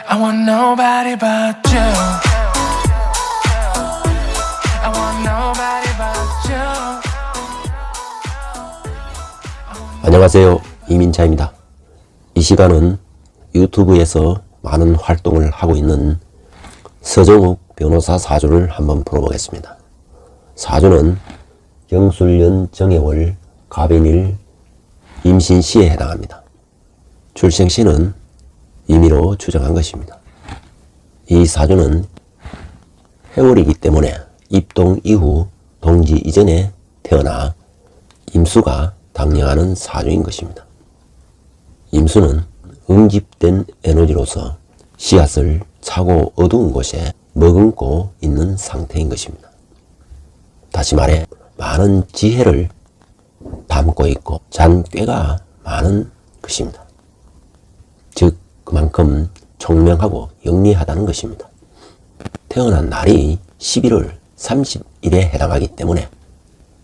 I want nobody but you. I want nobody but you. 안녕하세요. 이민차입니다. 이 시간은 유튜브에서 많은 활동을 하고 있는 서정욱 변호사 사주를 한번 풀어보겠습니다. 사주는 경술년 정해월 갑인일 임신시에 해당합니다. 출생시는 임의로 추정한 것입니다. 이 사주는 해월이기 때문에 입동 이후 동지 이전에 태어나 임수가 당령하는 사주인 것입니다. 임수는 응집된 에너지로서 씨앗을 차고 어두운 곳에 머금고 있는 상태인 것입니다. 다시 말해 많은 지혜를 담고 있고 잔꾀가 많은 것입니다. 즉 그만큼 총명하고 영리하다는 것입니다. 태어난 날이 11월 30일에 해당하기 때문에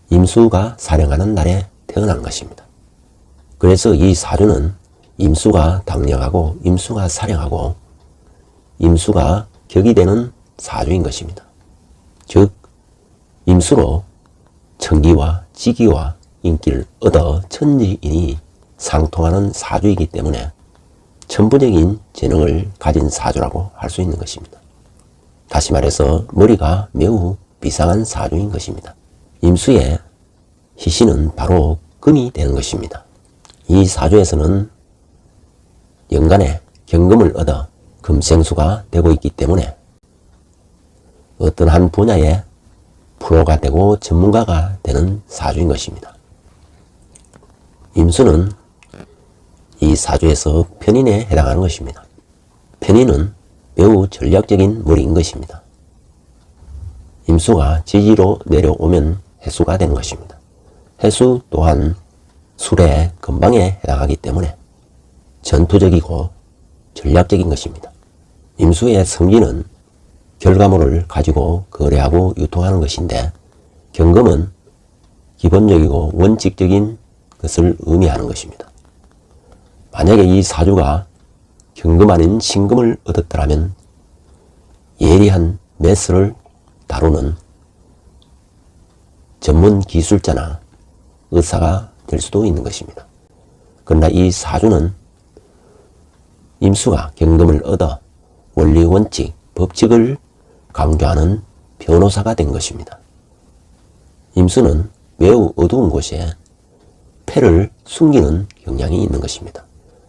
임수가 사령하는 날에 태어난 것입니다. 그래서 이 사주는 임수가 당령하고 임수가 사령하고 임수가 격이 되는 사주인 것입니다. 즉 임수로 청기와 지기와 인기를 얻어 천지인이 상통하는 사주이기 때문에 천부적인 재능을 가진 사주라고 할 수 있는 것입니다. 다시 말해서 머리가 매우 비상한 사주인 것입니다. 임수의 희신은 바로 금이 되는 것입니다. 이 사주에서는 연간에 경금을 얻어 금생수가 되고 있기 때문에 어떤 한 분야의 프로가 되고 전문가가 되는 사주인 것입니다. 임수는 이 사주에서 편인에 해당하는 것입니다. 편인은 매우 전략적인 머리인 것입니다. 임수가 지지로 내려오면 해수가 되는 것입니다. 해수 또한 술의 건방에 해당하기 때문에 전투적이고 전략적인 것입니다. 임수의 성기는 결과물을 가지고 거래하고 유통하는 것인데 경금은 기본적이고 원칙적인 것을 의미하는 것입니다. 만약에 이 사주가 경금 아닌 신금을 얻었더라면 예리한 매스를 다루는 전문 기술자나 의사가 될 수도 있는 것입니다. 그러나 이 사주는 임수가 경금을 얻어 원리 원칙, 법칙을 강조하는 변호사가 된 것입니다. 임수는 매우 어두운 곳에 패를 숨기는 경향이 있는 것입니다.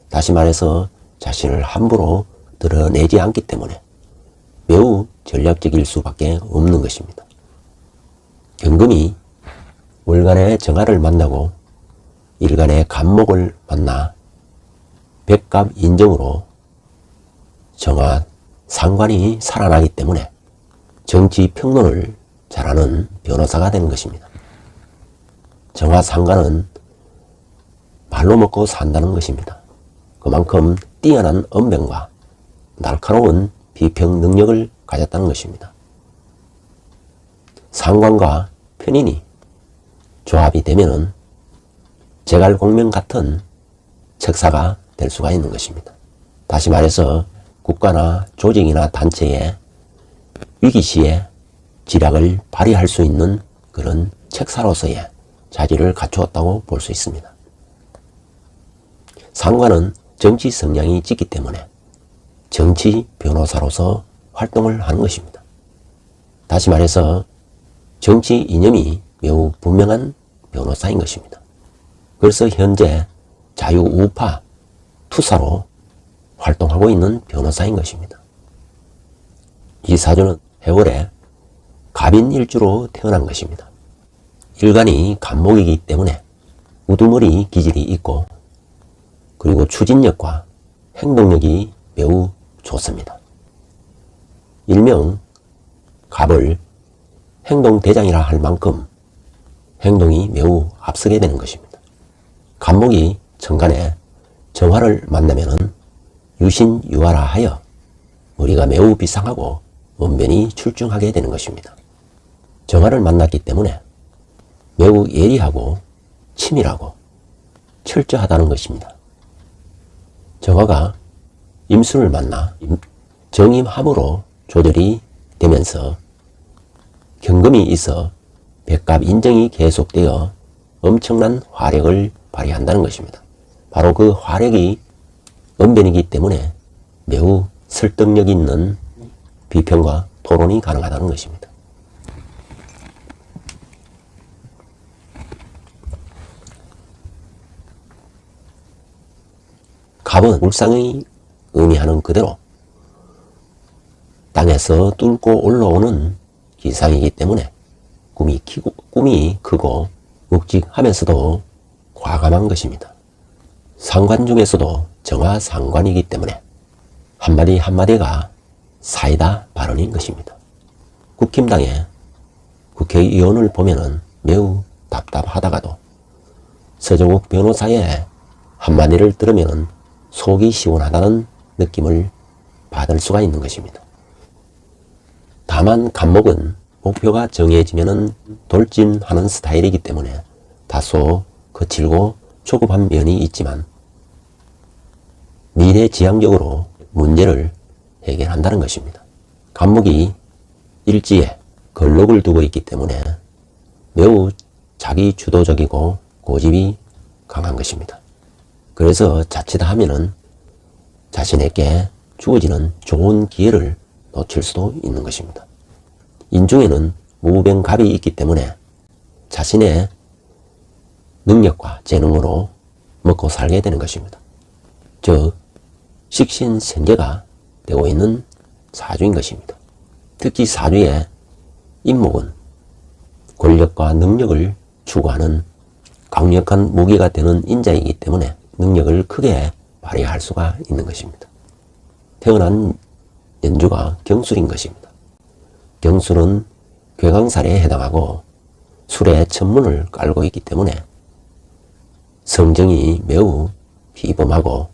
다시 말해서 자신을 함부로 드러내지 않기 때문에 매우 전략적일 수밖에 없는 것입니다. 경금이 월간의 정화를 만나고 일간의 간목을 만나 백갑 인정으로 정화 상관이 살아나기 때문에 정치 평론을 잘하는 변호사가 되는 것입니다. 정화 상관은 말로 먹고 산다는 것입니다. 그만큼 뛰어난 언변과 날카로운 비평 능력을 가졌다는 것입니다. 상관과 편인이 조합이 되면은 제갈공명 같은 척사가 될 수가 있는 것입니다. 다시 말해서 국가나 조직이나 단체의 위기시에 지략을 발휘할 수 있는 그런 척사로서의 자질을 갖추었다고 볼 수 있습니다. 상관은 정치 성향이 짙기 때문에 정치 변호사로서 활동을 하는 것입니다. 다시 말해서 정치 이념이 매우 분명한 변호사인 것입니다. 그래서 현재 자유우파 투사로 활동하고 있는 변호사인 것입니다. 이 사주는 해월에 갑인일주로 태어난 것입니다. 일간이 간목이기 때문에 우두머리 기질이 있고 그리고 추진력과 행동력이 매우 좋습니다. 일명 갑을 행동대장이라 할 만큼 행동이 매우 앞서게 되는 것입니다. 간목이 천간에 정화를 만나면은 유신유화라 하여 머리가 매우 비상하고 언변이 출중하게 되는 것입니다. 정화를 만났기 때문에 매우 예리하고 치밀하고 철저하다는 것입니다. 정화가 임수를 만나 정임함으로 조절이 되면서 경금이 있어 백갑 인정이 계속되어 엄청난 화력을 발휘한다는 것입니다. 바로 그 화력이 언변이기 때문에 매우 설득력 있는 비평과 토론이 가능하다는 것입니다. 갑은 울상이 의미하는 그대로 땅에서 뚫고 올라오는 기상이기 때문에 꿈이 크고 묵직하면서도 과감한 것입니다. 상관 중에서도 정화상관이기 때문에 한마디 한마디가 사이다 발언인 것입니다. 국힘당의 국회의원을 보면은 매우 답답하다가도 서정욱 변호사의 한마디를 들으면 속이 시원하다는 느낌을 받을 수가 있는 것입니다. 다만 간목은 목표가 정해지면 돌진하는 스타일이기 때문에 다소 거칠고 조급한 면이 있지만 미래지향적으로 문제를 해결한다는 것입니다. 간목이 일지에 걸록을 두고 있기 때문에 매우 자기 주도적이고 고집이 강한 것입니다. 그래서 자칫 하면은 자신에게 주어지는 좋은 기회를 놓칠 수도 있는 것입니다. 인중에는 무병갑이 있기 때문에 자신의 능력과 재능으로 먹고 살게 되는 것입니다. 즉 식신생계가 되고 있는 사주인 것입니다. 특히 사주의 인목은 권력과 능력을 추구하는 강력한 무기가 되는 인자이기 때문에 능력을 크게 발휘할 수가 있는 것입니다. 태어난 연주가 경술인 것입니다. 경술은 괴강살에 해당하고 술의 천문을 깔고 있기 때문에 성정이 매우 희범하고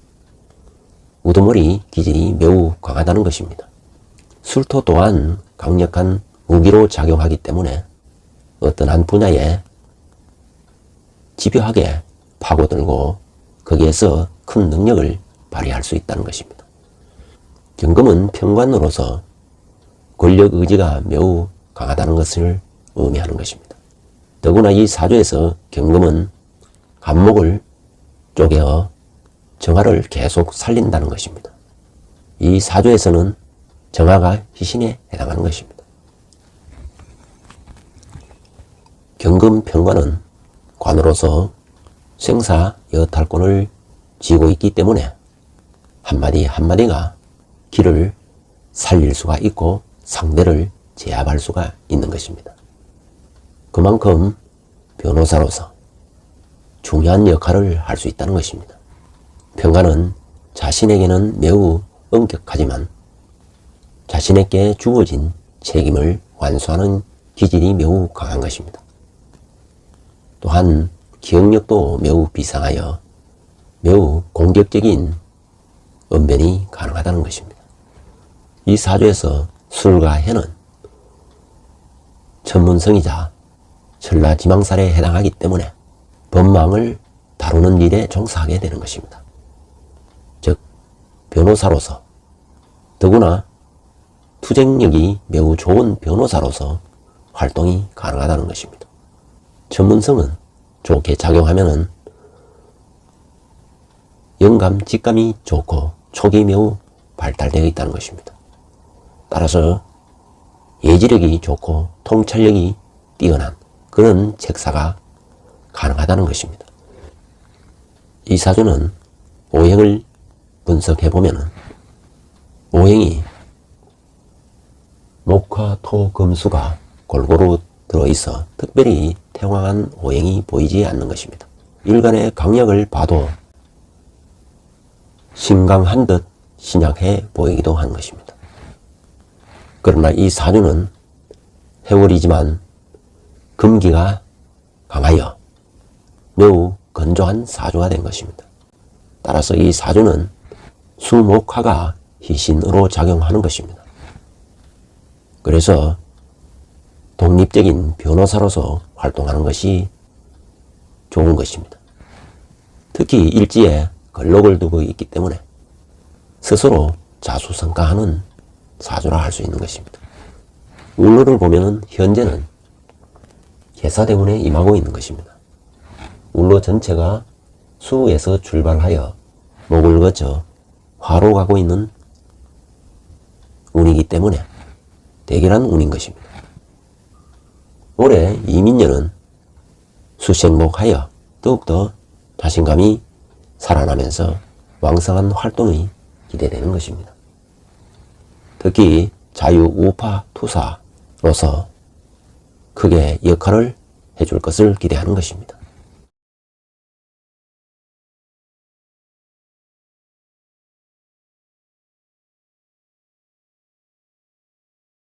우두머리 기질이 매우 강하다는 것입니다. 술토 또한 강력한 무기로 작용하기 때문에 어떤 한 분야에 집요하게 파고들고 거기에서 큰 능력을 발휘할 수 있다는 것입니다. 경금은 평관으로서 권력 의지가 매우 강하다는 것을 의미하는 것입니다. 더구나 이 사주에서 경금은 간목을 쪼개어 정화를 계속 살린다는 것입니다. 이 사주에서는 정화가 희신에 해당하는 것입니다. 경금 평관은 관으로서 생사 여탈권을 쥐고 있기 때문에 한마디 한마디가 길을 살릴 수가 있고 상대를 제압할 수가 있는 것입니다. 그만큼 변호사로서 중요한 역할을 할 수 있다는 것입니다. 평관은 자신에게는 매우 엄격하지만 자신에게 주어진 책임을 완수하는 기질이 매우 강한 것입니다. 또한 기억력도 매우 비상하여 매우 공격적인 언변이 가능하다는 것입니다. 이 사주에서 술과 해는 천문성이자 천라지망살에 해당하기 때문에 법망을 다루는 일에 종사하게 되는 것입니다. 즉 변호사로서 더구나 투쟁력이 매우 좋은 변호사로서 활동이 가능하다는 것입니다. 천문성은 좋게 작용하면 영감, 직감이 좋고 촉이 매우 발달되어 있다는 것입니다. 따라서 예지력이 좋고 통찰력이 뛰어난 그런 책사가 가능하다는 것입니다. 이 사주는 오행을 분석해보면 오행이 목화, 토, 금수가 골고루 들어있어 특별히 태왕한 오행이 보이지 않는 것입니다. 일간의 강약을 봐도 신강한 듯 신약해 보이기도 하는 것입니다. 그러나 이 사주는 해월이지만 금기가 강하여 매우 건조한 사주가 된 것입니다. 따라서 이 사주는 수목화가 희신으로 작용하는 것입니다. 그래서 독립적인 변호사로서 활동하는 것이 좋은 것입니다. 특히 일지에 걸록을 두고 있기 때문에 스스로 자수성가하는 사주라 할 수 있는 것입니다. 울루를 보면 현재는 개사대운에 임하고 있는 것입니다. 울루 전체가 수에서 출발하여 목을 거쳐 화로 가고 있는 운이기 때문에 대결한 운인 것입니다. 올해 이민년은 수생목하여 더욱더 자신감이 살아나면서 왕성한 활동이 기대되는 것입니다. 특히 자유우파 투사로서 크게 역할을 해줄 것을 기대하는 것입니다.